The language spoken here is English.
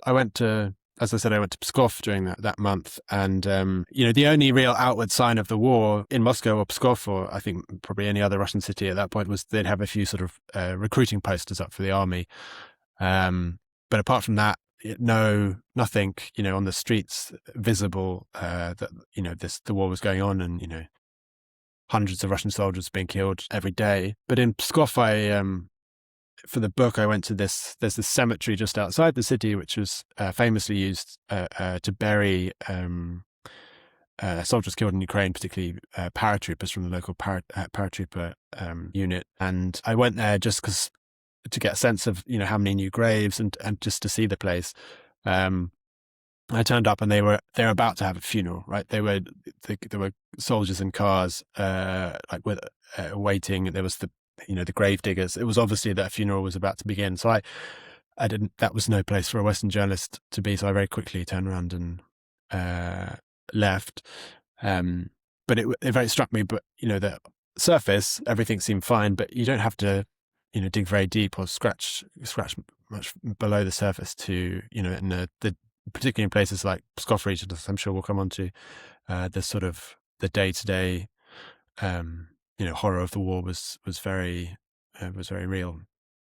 I went to, as I said, I went to Pskov during that month. And, the only real outward sign of the war in Moscow or Pskov, or I think probably any other Russian city at that point, was they'd have a few sort of recruiting posters up for the army. But apart from that, nothing, on the streets visible that, the war was going on, and, hundreds of Russian soldiers being killed every day. But in Pskov, for the book, I went to there's this cemetery just outside the city, which was famously used to bury soldiers killed in Ukraine, particularly paratroopers from the local paratrooper unit. And I went there just to get a sense of, how many new graves, and just to see the place. I turned up and they were about to have a funeral, right? There were soldiers in cars, like with waiting. There was the grave diggers. It was obviously that a funeral was about to begin. So I didn't. That was no place for a Western journalist to be. So I very quickly turned around and left. But it very struck me. But the surface, everything seemed fine. But you don't have to, dig very deep or scratch much below the surface to, in the particularly in places like Pskov region, as I'm sure we'll come on to, the sort of the day-to-day, horror of the war was very real.